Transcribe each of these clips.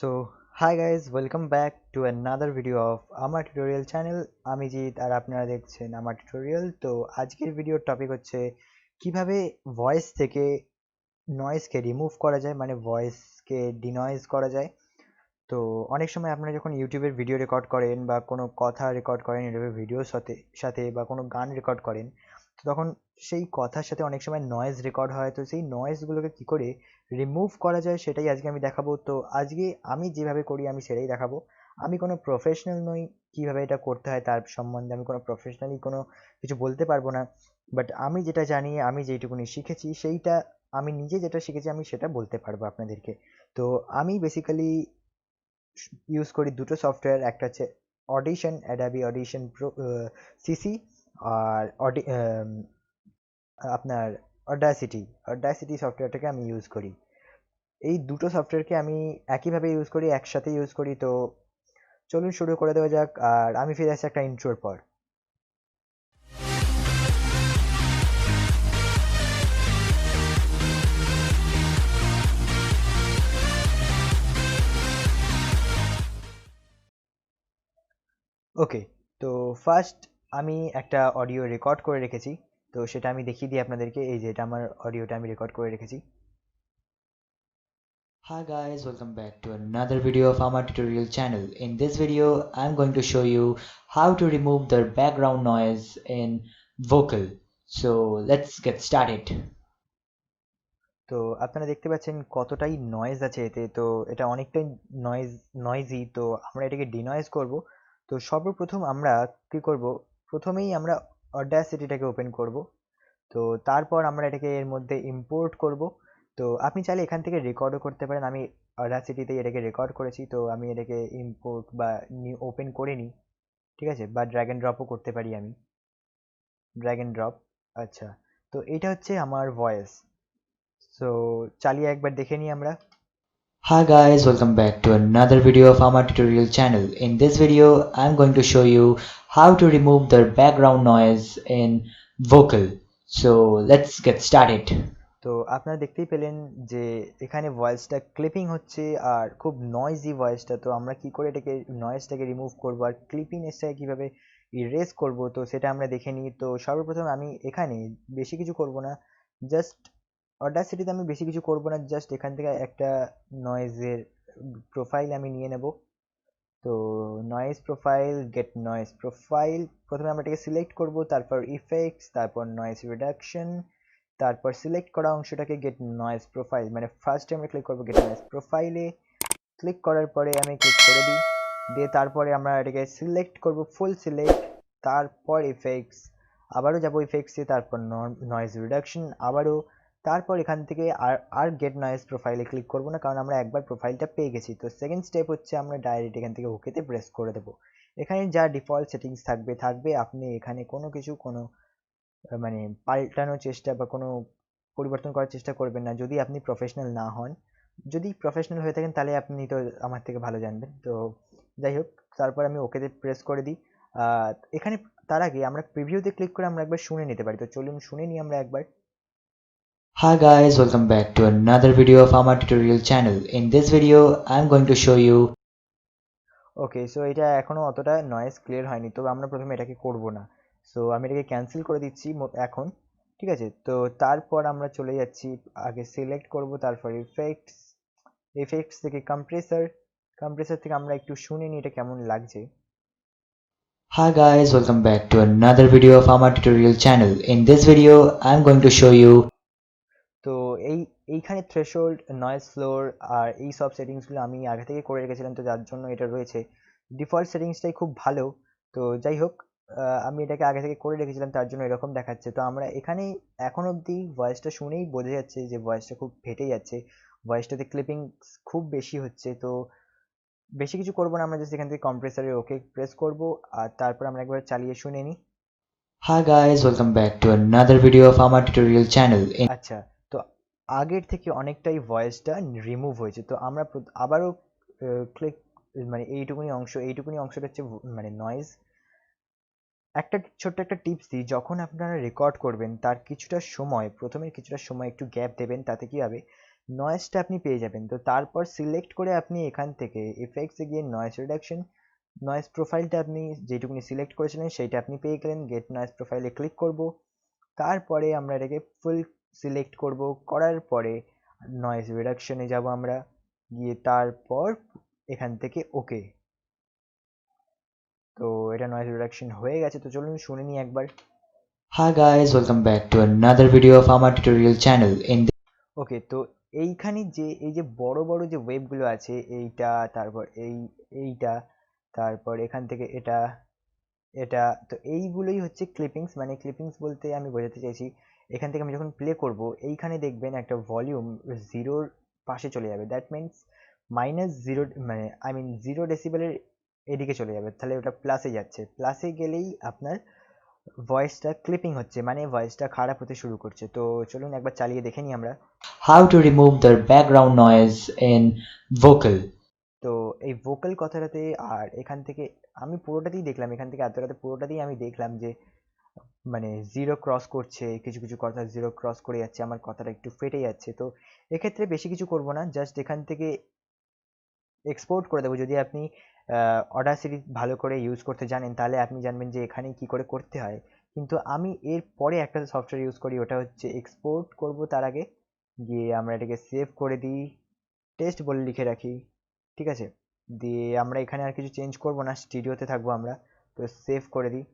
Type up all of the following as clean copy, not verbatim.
So hi guys, welcome back to another video of আমার tutorial channel. আমি জিৎ আর আপনারা দেখছেন আমার টিউটোরিয়াল। তো আজকের ভিডিওর টপিক হচ্ছে কিভাবে ভয়েস থেকে নয়েজকে রিমুভ করা যায়, মানে ভয়েসকে ডিনয়েজ করা যায়। তো অনেক সময় আপনারা যখন ইউটিউবের ভিডিও রেকর্ড করেন বা কোনো কথা রেকর্ড করেন ইউটিউবের ভিডিওর সাথে সাথে বা কোনো গান রেকর্ড করেন, তো তখন সেই কথার সাথে অনেক সময় নয়েজ রেকর্ড হয়। তো সেই নয়েজগুলোকে কী করে রিমুভ করা যায় সেটাই আজকে আমি দেখাবো। তো আজকে আমি যেভাবে করি আমি সেটাই দেখাবো। আমি কোনো প্রফেশনাল নই, কীভাবে এটা করতে হয় তার সম্বন্ধে আমি কোনো প্রফেশনালি কোনো কিছু বলতে পারবো না। বাট আমি যেটা জানি, আমি যেইটুকুনি শিখেছি সেইটা, আমি নিজে যেটা শিখেছি আমি সেটা বলতে পারবো আপনাদেরকে। তো আমি বেসিক্যালি ইউজ করি দুটো সফটওয়্যার, একটা হচ্ছে অডিশন, অ্যাডাবি অডিশন প্রো সিসি, আর আপনার অডাসিটি অডাসিটি সফটওয়্যারটাকে আমি ইউজ করি। এই দুটো সফটওয়্যারকে আমি একইভাবে ইউজ করি, একসাথে ইউজ করি। তো চলুন শুরু করে দেওয়া যাক, আর আমি ফিরে আসছি একটা ইন্ট্রোর পর। ওকে, তো ফার্স্ট আমি একটা অডিও রেকর্ড করে রেখেছি। তো সেটা আমি দেখিয়ে দিই আপনাদেরকে। এই যে এটা আমার অডিওটা আমি রেকর্ড করে রেখেছি। Hi guys, welcome back to another video of our tutorial channel. In this video, I'm going to show you how to remove the background noise in vocal. So let's get started. তো আপনারা দেখতে পাচ্ছেন কতটাই noise আছে এতে। তো এটা অনেকটাই নয়েজি। তো আমরা এটাকে ডিনয়েজ করব। তো সর্বপ্রথম আমরা কি করব, প্রথমেই আমরা অডাসিটিটাকে ওপেন করব। তো তারপর আমরা এটাকে এর মধ্যে ইম্পোর্ট করব। তো আপনি চাইলে এখান থেকে রেকর্ডও করতে পারেন। আমি অডাসিটিতেই এটাকে রেকর্ড করেছি, তো আমি এটাকে ইম্পোর্ট বা ওপেন করে নিই, ঠিক আছে, বা ড্র্যাগ অ্যান্ড ড্রপও করতে পারি আমি, ড্র্যাগ অ্যান্ড ড্রপ। আচ্ছা, তো এটা হচ্ছে আমার ভয়েস। সো চালিয়ে একবার দেখে নিই আমরা। Hi guys, welcome back to another video of our tutorial channel. In this video, I'm going to show you how to remove the background noise in vocal. So let's get started. তো আপনারা দেখতেই পেলেন যে এখানে ভয়েসটা clipping হচ্ছে আর খুব noisy ভয়েসটা। তো আমরা কি করে এটাকে নয়েজটাকে রিমুভ করবো আর ক্লিপিনেসটাকে কীভাবে ইরেজ করব, তো সেটা আমরা দেখে নিই। তো সর্বপ্রথম আমি এখানে বেশি কিছু করব না, জাস্ট অডাসিটিতে আমি বেশি কিছু করব না, জাস্ট এখান থেকে একটা নয়েজের প্রোফাইল আমি নিয়ে নেব। তো noise profile, get noise profile, প্রথমে আমরা এটাকে সিলেক্ট করব, তারপর ইফেক্টস, তারপর নয়েজ রিডাকশন, তারপর সিলেক্ট করা অংশটাকে গেট নয়েজ প্রোফাইল, মানে ফার্স্টে আমরা ক্লিক করবো গেট নয়েজ প্রোফাইলে। ক্লিক করার পরে আমি ক্লিক করে দিই, দিয়ে তারপরে আমরা এটাকে সিলেক্ট করব, ফুল সিলেক্ট, তারপর ইফেক্টস, আবারও যাবো ইফেক্টসে, তারপর নয়েজ রিডাকশন আবারও, তারপর এখান থেকে আর গেট নয়েজ প্রোফাইলে ক্লিক করবো না, কারণ আমরা একবার প্রোফাইলটা পেয়ে গেছি। তো সেকেন্ড স্টেপ হচ্ছে আমরা ডাইরেক্ট এখান থেকে ওকেতে প্রেস করে দেবো। এখানে যা ডিফল্ট সেটিংস থাকবে আপনি এখানে কোনো কিছু মানে পাল্টানোর চেষ্টা বা কোনো পরিবর্তন করার চেষ্টা করবেন না, যদি আপনি প্রফেশনাল না হন। যদি প্রফেশনাল হয়ে থাকেন তাহলে আপনি তো আমার থেকে ভালো জানবেন। তো যাই হোক, তারপর আমি ওকেতে প্রেস করে দিই। এখানে তার আগে আমরা প্রিভিউতে ক্লিক করে আমরা একবার শুনে নিতে পারি। তো চলুন শুনে নিই আমরা একবার। Hi guys, welcome back to another video of our tutorial channel. In this video, I'm going to show you. Okay, so এটা এখনো অতটা নয়েজ ক্লিয়ার হয়নি, তবে আমরা প্রথমে এটাকে করব না। সো আমি এটাকে ক্যান্সেল করে দিচ্ছি এখন, ঠিক আছে। তো তারপর আমরা চলে যাচ্ছি, আগে সিলেক্ট করব, তারপর ইফেক্টস, ইফেক্টস থেকে কম্প্রেসার, কম্প্রেসার থেকে আমরা একটু শুনে নিই এটা কেমন লাগছে। Hi guys, welcome back to another video of our tutorial channel. In this video, I'm going to show you. তো এইখানে থ্রেশহোল্ড, নয়েজ ফ্লোর আর এই সব সেটিংসগুলো আমি আগে থেকে করে রেখেছিলাম, তো যার জন্য এটা রয়েছে। ডিফল্ট সেটিংসটাই খুব ভালো। তো যাই হোক, আমি এটাকে আগে থেকে করে রেখেছিলাম তার জন্য এরকম দেখাচ্ছে। তো আমরা এখানে এখন অবধি ভয়েসটা শুনেই বোঝা যাচ্ছে যে ভয়েসটা খুব ফেটে যাচ্ছে, ভয়েসটাতে ক্লিপিং খুব বেশি হচ্ছে। তো বেশি কিছু করবো না, আমরা জাস্ট এখান থেকে কম্প্রেসারে ওকে প্রেস করব, আর তারপর আমরা একবার চালিয়ে শুনে নিই। Hi guys, welcome back to another video of our tutorial channel. আচ্ছা, তো আগের থেকে অনেকটাই ভয়েসটা রিমুভ হয়েছে। তো আমরা আবারও ক্লিক, মানে এইটুকুনি অংশটা হচ্ছে মানে নয়েজ। একটা ছোট্ট একটা টিপস দিই, যখন আপনারা রেকর্ড করবেন তার কিছুটা সময়, প্রথমে কিছুটা সময় একটু গ্যাপ দেবেন, তাতে কি হবে, নয়েজটা আপনি পেয়ে যাবেন। তো তারপর সিলেক্ট করে আপনি এখান থেকে ইফেক্টসে গিয়ে নয়েজ রিডাকশন, নয়েজ প্রোফাইলটা আপনি যেটুকুনি সিলেক্ট করেছিলেন সেইটা আপনি পেয়ে গেলেন। গেট নয়েজ প্রোফাইলে ক্লিক করব, তারপরে আমরা এটাকে ফুল সিলেক্ট করব, করার পরে নয়েজ রিডাকশনে যাব আমরা, গিয়ে তারপর এখান থেকে ওকে। তো এটা নয়েজ রিডাকশন হয়ে গেছে, তো চলুন শুনে নিই একবার। Hi guys, welcome back to another video of our tutorial channel. ওকে, তো এইখানে যে এই যে বড় বড় যে ওয়েবগুলো আছে, এইটা, তারপর এইটা, তারপর এখান থেকে এটা, এটা, তো এইগুলোই হচ্ছে ক্লিপিংস। মানে ক্লিপিংস বলতে আমি বোঝাতে চাইছি, এখান থেকে আমি যখন প্লে করব এইখানে দেখবেন একটা ভলিউম জিরোর পাশে চলে যাবে। দ্যাট মিনস -0, মানে আই মিন 0 ডেসিবেলের এদিকে চলে যাবে, তাহলে ওটা প্লাসে যাচ্ছে। প্লাসে গেলেই আপনার ভয়েসটা ক্লিপিং হচ্ছে, মানে ভয়েসটা খারাপ হতে শুরু করছে। তো চলুন একবার চালিয়ে দেখে নিই আমরা। How to remove the background noise in vocal. তো এই ভোকাল কথাটাতে, আর এখান থেকে আমি পুরোটাতেই দেখলাম, এখান থেকে এতটাতে পুরোটাতেই আমি দেখলাম যে মানে জিরো ক্রস করছে, কিছু কিছু কথা জিরো ক্রস করে যাচ্ছে, আমার কথাটা একটু ফেটে যাচ্ছে। তো এক্ষেত্রে বেশি কিছু করব না, জাস্ট এখান থেকে এক্সপোর্ট করে দেবো। যদি আপনি অডাসিটি ভালো করে ইউজ করতে জানেন তাহলে আপনি জানবেন যে এখানে কি করে করতে হয়। কিন্তু আমি এর পরে একটা সফটওয়্যার ইউজ করি, ওটা হচ্ছে এক্সপোর্ট করব তার আগে গিয়ে আমরা এটাকে সেভ করে দিই, টেস্ট বলে লিখে রাখি, ঠিক আছে। দিয়ে আমরা এখানে আর কিছু চেঞ্জ করব না, স্টুডিওতে থাকবো আমরা। তো সেভ করে দিই,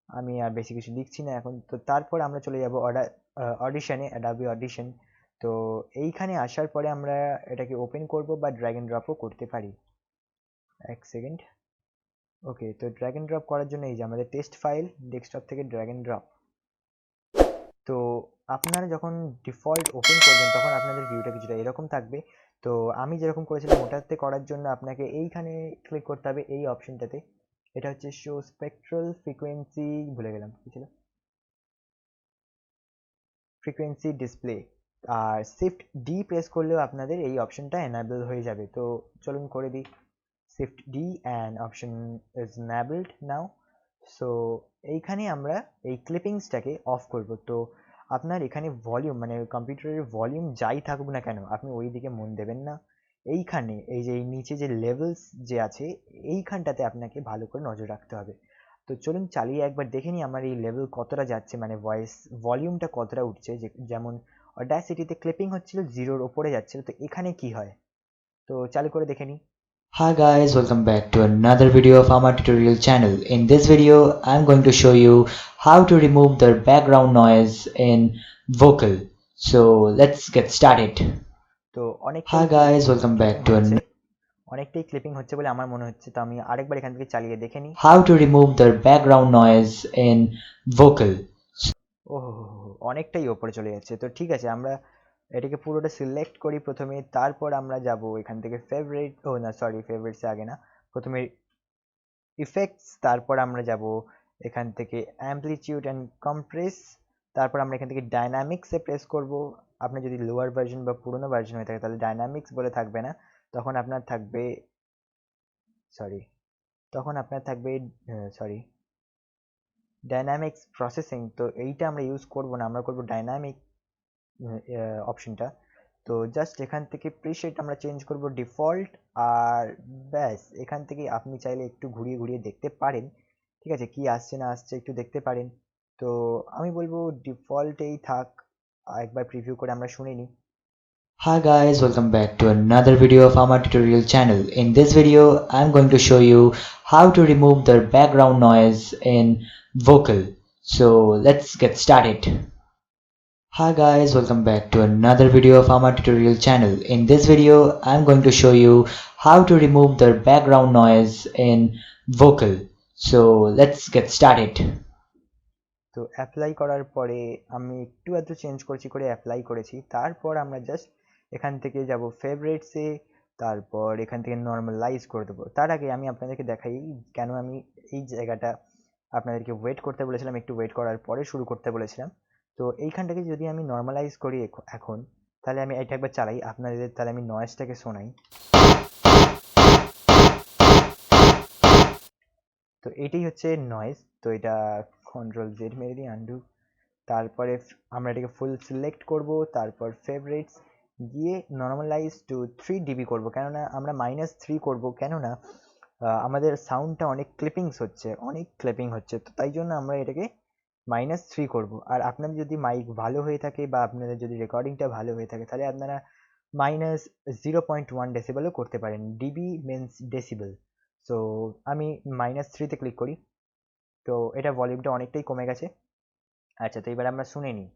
আমি আর বেশি কিছু লিখছি না এখন। তো তারপর আমরা চলে যাব অডিশনে, অ্যাডাবি অডিশন। তো এইখানে আসার পরে আমরা এটাকে ওপেন করব বা ড্র্যাগ এন্ড ড্রপও করতে পারি। এক সেকেন্ড। ওকে, তো ড্র্যাগ এন্ড ড্রপ করার জন্য এই যে আমাদের টেস্ট ফাইল, ডেস্কটপ থেকে ড্র্যাগ এন্ড ড্রপ। তো আপনারা যখন ডিফল্ট ওপেন করবেন তখন আপনাদের ভিউটা কিছুটা এরকম থাকবে। তো আমি যেরকম করেছিলাম ওটাতে করার জন্য আপনাকে এইখানে ক্লিক করতে হবে, এই অপশনটাতে। এটা হচ্ছে শো স্পেকট্রাল ফ্রিকোয়েন্সি, ভুলে গেলাম কি ছিল, ফ্রিকোয়েন্সি ডিসপ্লে। আর শিফট ডি প্রেস করলেও আপনাদের এই অপশনটা এনাবেল হয়ে যাবে। তো চলুন করে দিই, shift D and option is enabled now. So এইখানে আমরা এই ক্লিপিংসটাকে অফ করব। তো আপনার এখানে ভলিউম, মানে কম্পিউটারের ভলিউম যাই থাকুক না কেন, আপনি ওই দিকে মন দেবেন না। এইখানে এই যে এই নিচে যে লেভেলস যে আছে, এইখানটাতে আপনাকে ভালো করে নজর রাখতে হবে। তো চলুন চালিয়ে একবার দেখে নিই আমার এই লেভেল কতটা যাচ্ছে, মানে ভয়েস ভলিউমটা কতটা উঠছে। যেমন অডাসিটিতে ক্লিপিং হচ্ছিল 0-র ওপরে যাচ্ছিল, তো এখানে কি হয়, তো চালু করে দেখে নিই। Hi guys, welcome back to another video of our tutorial channel. In this video, I'm going to show you how to remove the background noise in vocal. So let's get started. তো অনেকটাই Hi guys, welcome clipping back to হচ্ছে, অনেকটাই clipping হচ্ছে বলে আমার মনে হচ্ছে। তো আমি আরেকবার এখান থেকে চালিয়ে দেখে নিই। how to remove the background noise in vocal. ওহো, অনেকটাই ওপরে চলে যাচ্ছে। তো ঠিক আছে, আমরা এটাকে পুরোটা সিলেক্ট করি প্রথমে, তারপর আমরা যাব এখান থেকে ফেভারিট, ও না সরি, ফেভারিটসে আগে না, প্রথমে ইফেক্টস, তারপর আমরা যাব এখান থেকে অ্যামপ্লিটিউড অ্যান্ড কম্প্রেস, তারপর আমরা এখান থেকে ডাইনামিক্সে প্রেস করব। আপনার যদি লোয়ার ভার্সন বা পুরোনো ভার্সন হয়ে থাকে তাহলে ডাইনামিক্স বলে থাকবে না, তখন আপনার থাকবে, সরি, তখন আপনার থাকবে, সরি, ডাইনামিক্স প্রসেসিং। তো এইটা আমরা ইউজ করব না, আমরা করব ডাইনামিক অপশনটা। তো জাস্ট এখান থেকে প্রিসেট আমরা চেঞ্জ করব ডিফল্ট, আর ব্যাস। এখান থেকে আপনি চাইলে একটু ঘুরিয়ে ঘুরিয়ে দেখতে পারেন, ঠিক আছে, কি আসছে না আসছে একটু দেখতে পারেন। তো আমি বলবো ডিফল্টেই থাক, একবার প্রিভিউ করে আমরা শুনে নিই। Hi guys, welcome back to another video of our tutorial channel. In this video, I'm going to show you how to remove the background noise in vocal. So let's get started. Hi guys, welcome back to another video of our tutorial channel. In this video, I'm going to show you how to remove the background noise in vocal. So let's get started. তো apply করার পরে আমি একটু আধটু change করছি করে apply করেছি, তারপর আমরা জাস্ট এখান থেকে যাব ফেভারিটসে, তারপর এখান থেকে নর্মালাইজ করে দেবো। তার আগে আমি আপনাদেরকে দেখাই কেন আমি এই জায়গাটা আপনাদেরকে ওয়েট করতে বলেছিলাম, একটু ওয়েট করার পরে শুরু করতে বলেছিলাম। তো এইখানটাকে যদি আমি নর্মালাইজ করি এখন, তাহলে আমি এটা একবার চালাই আপনাদের, তাহলে আমি নয়েজটাকে শোনাই। তো এটাই হচ্ছে নয়েজ। তো এটা কন্ট্রোল জেড মেরে দিই, আন্ডু। তারপরে আমরা এটাকে ফুল সিলেক্ট করব, তারপর ফেভারিটস, গিয়ে নর্মালাইজ টু 3 dB করবো, কেননা আমরা -3 করবো, কেননা আমাদের সাউন্ডটা অনেক ক্লিপিং হচ্ছে, তো তাই জন্য আমরা এটাকে -3 করব। আর আপনাদের যদি মাইক ভালো হয়ে থাকে বা আপনাদের যদি রেকর্ডিংটা ভালো হয়ে থাকে, তাহলে আপনারা -0.1 ডেসিবেলও করতে পারেন। DB means decibel. সো আমি -3তে ক্লিক করি, তো এটা ভলিউমটা অনেকটাই কমে গেছে। আচ্ছা, তো এবার আমরা শুনে নিই।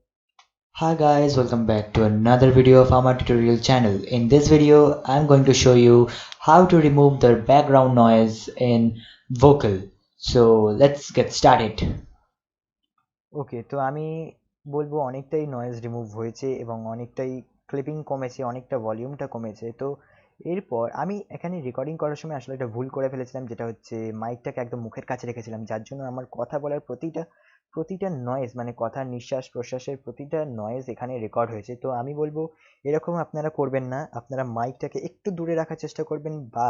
Hi guys, welcome back to another video of our tutorial channel. In this video, I'm going to show you how to remove the background noise in vocal. So let's get started. ওকে, তো আমি বলবো অনেকটাই noise remove হয়েছে এবং অনেকটাই clipping কমেছে, অনেকটা ভলিউমটা কমেছে। তো এরপর আমি এখানে রেকর্ডিং করার সময় আসলে একটা ভুল করে ফেলেছিলাম, যেটা হচ্ছে মাইকটাকে একদম মুখের কাছে রেখেছিলাম, যার জন্য আমার কথা বলার প্রতিটা নয়েজ, মানে কথার নিঃশ্বাস প্রশ্বাসের প্রতিটা নয়েজ এখানে রেকর্ড হয়েছে। তো আমি বলবো এরকম আপনারা করবেন না, আপনারা মাইকটাকে একটু দূরে রাখার চেষ্টা করবেন, বা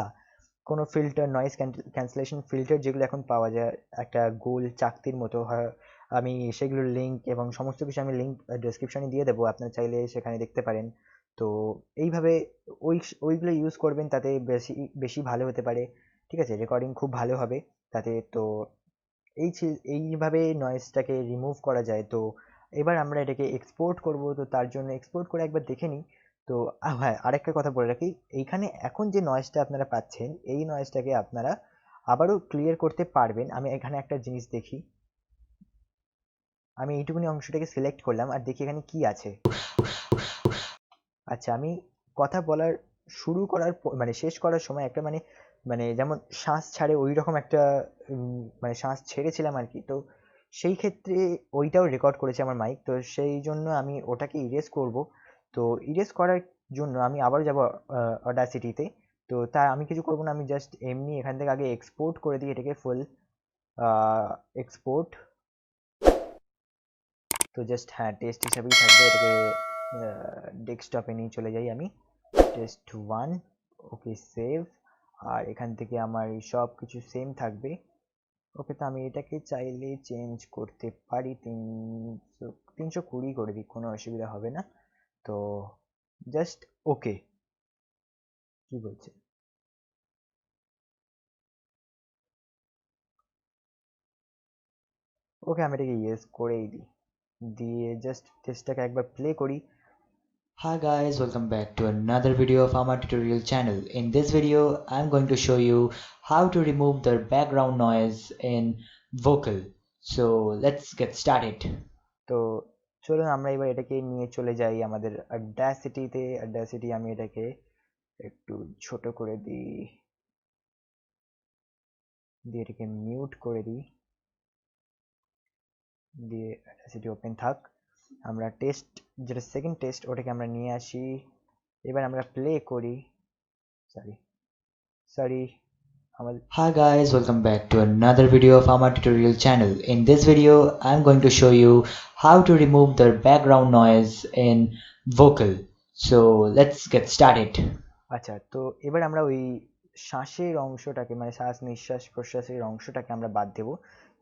কোনো ফিল্টার, নয়েজ ক্যান্সেলেশন ফিল্টার যেগুলো এখন পাওয়া যায় একটা গোল চাকতির মতো হয়, আমি সেগুলোর লিঙ্ক এবং সমস্ত কিছু আমি লিঙ্ক ডেসক্রিপশনে দিয়ে দেবো, আপনারা চাইলে সেখানে দেখতে পারেন। তো এইভাবে ওই ওইগুলো ইউজ করবেন, তাতে বেশি বেশি ভালো হতে পারে। ঠিক আছে, রেকর্ডিং খুব ভালো হবে তাতে। তো এইভাবে নয়েজটাকে রিমুভ করা যায়। তো এবার আমরা এটাকে এক্সপোর্ট করব, তো তার জন্য এক্সপোর্ট করে একবার দেখে নিই। তো হ্যাঁ, আরেকটা কথা বলে রাখি, এইখানে এখন যে নয়েজটা আপনারা পাচ্ছেন, এই নয়েজটাকে আপনারা আবারও ক্লিয়ার করতে পারবেন। আমি এখানে একটা জিনিস দেখি, আমি এইটুকুনি অংশটাকে সিলেক্ট করলাম আর দেখি এখানে কি আছে। আচ্ছা, আমি কথা বলার শুরু করার মানে শেষ করার সময় একটা মানে মানে যেমন শ্বাস ছাড়ে ওই রকম একটা মানে শ্বাস ছেড়েছিলাম আর কি। তো সেই ক্ষেত্রে ওইটাও রেকর্ড করেছে আমার মাইক, তো সেই জন্য আমি ওটাকে ইরেজ করব। তো ইরেজ করার জন্য আমি আবার যাব অডাসিটিতে। তো তাই আমি কিছু করব না, আমি জাস্ট এমনি এখান থেকে আগে এক্সপোর্ট করে দিই এটাকে ফুল এক্সপোর্ট। তো জাস্ট হ্যাঁ, টেস্ট হিসাবেই থাকবে, এটাকে ডেস্কটপে নিয়ে চলে যাই আমি। Test 1, okay save. আর এখান থেকে আমার সব কিছু সেম থাকবে। ওকে, তো আমি এটাকে চাইলে চেঞ্জ করতে পারি, 320 করে দিই, কোনো অসুবিধা হবে না। তো জাস্ট ওকে, কি বলছে? ওকে, আমি এটাকে ইয়েস করেই দিই, দিয়ে জাস্ট টেস্টটাকে একবার প্লে করি। Hi guys, welcome back to another video of our tutorial channel. In this video, I'm going to show you how to remove the background noise in vocal. So let's get started. তো চলুন আমরা এবার এটাকে নিয়ে চলে যাই আমাদের অ্যাডাসিটিতে। অ্যাডাসিটি আমি এটাকে একটু ছোট করে দিই, দিয়ে এটাকে মিউট করে দিই, দিয়ে অ্যাডাসিটি ওপেন থাক। আমরা টেস্ট, যেটা সেকেন্ড টেস্ট, ওটাকে আমরা নিয়ে আসি। এবার আমরা প্লে করি। সরি সরি আমাদের Hi guys, welcome back to another video of our tutorial channel. In this video, I'm going to show you how to remove the background noise in vocal. So let's get started. আচ্ছা, তো এবার আমরা ওই শ্বাসের অংশটাকে, মানে শ্বাস নিঃশ্বাস প্রশ্বাসের অংশটাকে আমরা বাদ দেব।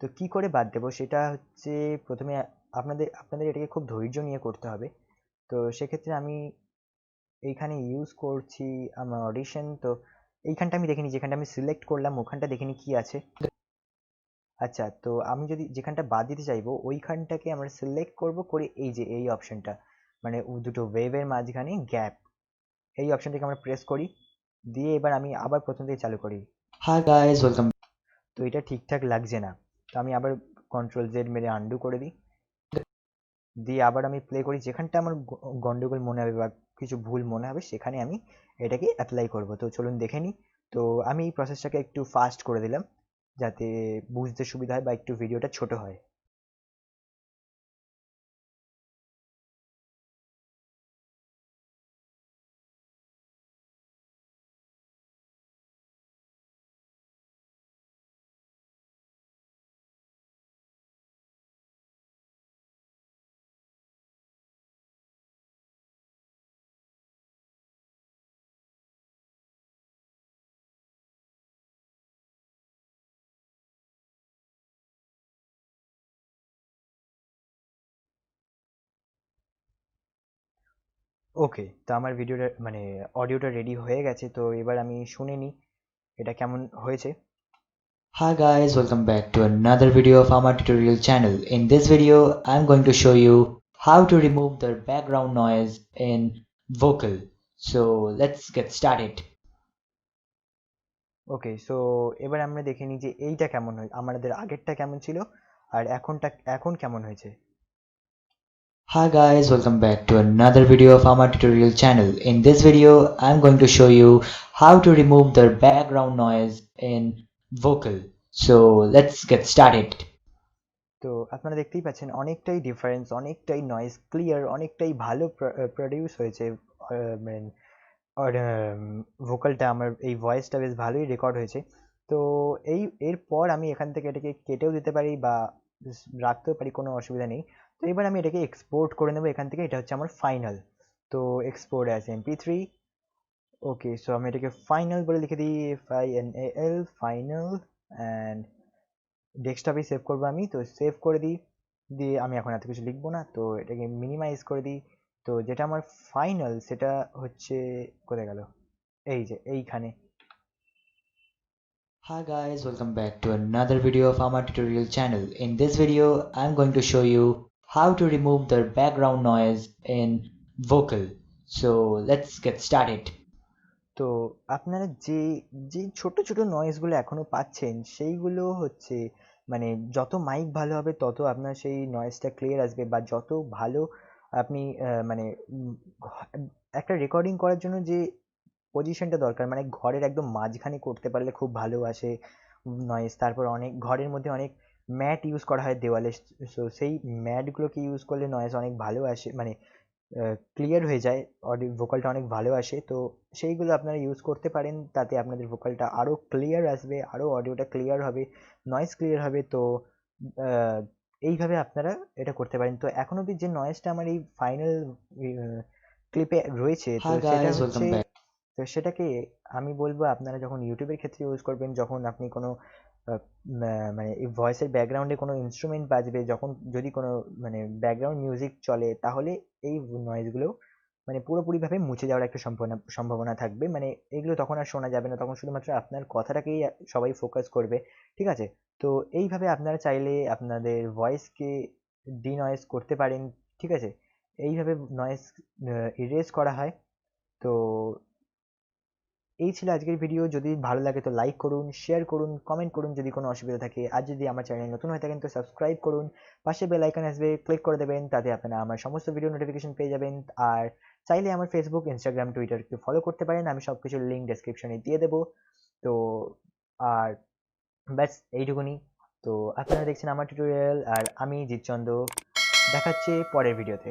তো কি করে বাদ দেব সেটা হচ্ছে, প্রথমে আপনাদের আপনাদের এটাকে খুব ধৈর্য নিয়ে করতে হবে। তো সেক্ষেত্রে আমি এইখানে ইউজ করছি আমার অডিশন। তো এইখানটা আমি দেখিনি, যেখানটা আমি সিলেক্ট করলাম ওখানটা দেখিনি কি আছে। আচ্ছা, তো আমি যদি যেখানটা বাদ দিতে চাইবো ওইখানটাকে আমরা সিলেক্ট করব, করে এই যে এই অপশনটা, মানে দুটো ওয়েভের মাঝখানে গ্যাপ, এই অপশনটাকে আমরা প্রেস করি, দিয়ে এবার আমি আবার প্রথম থেকে চালু করি। Hi guys, welcome. তো এটা ঠিকঠাক লাগছে না, তো আমি আবার Ctrl Z মেরে আন্ডু করে দিই, দিয়ে আবার আমি প্লে করি, যেখানটা আমার গন্ডগোল মনে হবে বা কিছু ভুল মনে হবে সেখানে আমি এটাকে অ্যাপ্লাই করব। তো চলুন দেখে নিই। তো আমি এই প্রসেসটাকে একটু ফাস্ট করে দিলাম, যাতে বুঝতে সুবিধা হয় বা একটু ভিডিওটা ছোট হয়। ওকে, তো আমার ভিডিওটা মানে অডিওটা রেডি হয়ে গেছে, তো এবার আমি শুনে নিই এটা কেমন হয়েছে। Hi guys, welcome back to another video of our tutorial channel. In this video, I'm going to show you how to remove the background noise in vocal. So let's get started. Okay, so এবার আমরা দেখে নিই যে এইটা কেমন হয়, আমাদের আগেরটা কেমন ছিল আর এখন কেমন হয়েছে। Hi guys, welcome back to another video of our tutorial channel. In this video, I'm going to show you how to remove the background noise in vocal. So let's get started. তো আপনারা দেখতেই পাচ্ছেন অনেকটাই difference, অনেকটাই noise clear, অনেকটাই ভালো produce হয়েছে। মানে ভোকালটা আমার এই ভয়েসটা বেশ ভালোই রেকর্ড হয়েছে। তো এরপর আমি এখান থেকে এটাকে কেটেও দিতে পারি বা রাখতেও পারি, কোনো অসুবিধা নেই। তো এবার আমি এটাকে এক্সপোর্ট করে নেবো এখান থেকে, এটা হচ্ছে আমার ফাইনাল। তো এক্সপোর্ট অ্যাজ MP3। ওকে, সো আমি এটাকে ফাইনাল বলে লিখে দিই, FINAL ফাইনাল, অ্যান্ড ডেস্কটপে সেভ করবো আমি, তো সেভ করে দিই। দিয়ে আমি এখন এত কিছু লিখবো না, তো এটাকে মিনিমাইজ করে দিই। তো যেটা আমার ফাইনাল সেটা হচ্ছে, কোথায় গেল, এই যে এইখানে। Hi guys, welcome back to another video of our tutorial channel. In this video, I'm going to show you how to remove the background noise in vocal. So let's get started. তো আপনারা যে যে ছোট ছোট নয়েজগুলো এখনো পাচ্ছেন সেইগুলো হচ্ছে, মানে যত মাইক ভালো হবে তত আপনার সেই নয়েজটা ক্লিয়ার আসবে, বা যত ভালো আপনি মানে একটা রেকর্ডিং করার জন্য যে পজিশনটা দরকার, মানে ঘরের একদম মাঝখানে করতে পারলে খুব ভালো আসে নয়েজ। তারপর অনেক ঘরের মধ্যে অনেক ম্যাট ইউজ করা হয় দেওয়ালে, সো সেই ম্যাটগুলোকে ইউজ করলে নয়েজ অনেক ভালো আসে, মানে ক্লিয়ার হয়ে যায়, অডিও ভোকালটা অনেক ভালো আসে। তো সেইগুলো আপনারা ইউজ করতে পারেন, তাতে আপনাদের ভোকালটা আরও ক্লিয়ার আসবে, আরও অডিওটা ক্লিয়ার হবে, নয়েজ ক্লিয়ার হবে। তো আহ, এইভাবে আপনারা এটা করতে পারেন। তো এখন অবধি যে নয়েজটা আমার এই ফাইনাল ক্লিপে রয়েছে, তো Hi সেটা guys, হচ্ছে, welcome back. তো সেটাকে আমি বলবো আপনারা যখন ইউটিউবের ক্ষেত্রে ইউজ করবেন, যখন আপনি কোনো মানে এই ভয়েসের ব্যাকগ্রাউন্ডে কোনো ইনস্ট্রুমেন্ট বাজবে, যখন যদি কোনো মানে ব্যাকগ্রাউন্ড মিউজিক চলে, তাহলে এই নয়েজগুলো মানে পুরোপুরিভাবে মুছে যাওয়ার একটা সম্ভাবনা সম্ভাবনা থাকবে। মানে এগুলো তখন আর শোনা যাবে না, তখন শুধুমাত্র আপনার কথাটাকেই সবাই ফোকাস করবে। ঠিক আছে? তো এইভাবে আপনারা চাইলে আপনাদের ভয়েসকে ডিনয়েজ করতে পারেন। ঠিক আছে? এইভাবে নয়েজ ইরেজ করা হয়। তো এই ছিল আজকের ভিডিও। যদি ভালো লাগে তো লাইক করুন, শেয়ার করুন, কমেন্ট করুন যদি কোনো অসুবিধা থাকে। আর যদি আমার চ্যানেল নতুন হয়ে থাকেন তো সাবস্ক্রাইব করুন, পাশে বেল আইকন আসবে, ক্লিক করে দেবেন, তাতে আপনারা আমার সমস্ত ভিডিও নোটিফিকেশন পেয়ে যাবেন। আর চাইলে আমার ফেসবুক, ইনস্টাগ্রাম, টুইটারকে ফলো করতে পারেন, আমি সব কিছুর লিঙ্ক ডেসক্রিপশনে দিয়ে দেবো। তো আর ব্যাস এইটুকুনি। তো আপনারা দেখছেন আমার টিউটোরিয়াল, আর আমি জিৎচন্দ্র। দেখাচ্ছে পরের ভিডিওতে।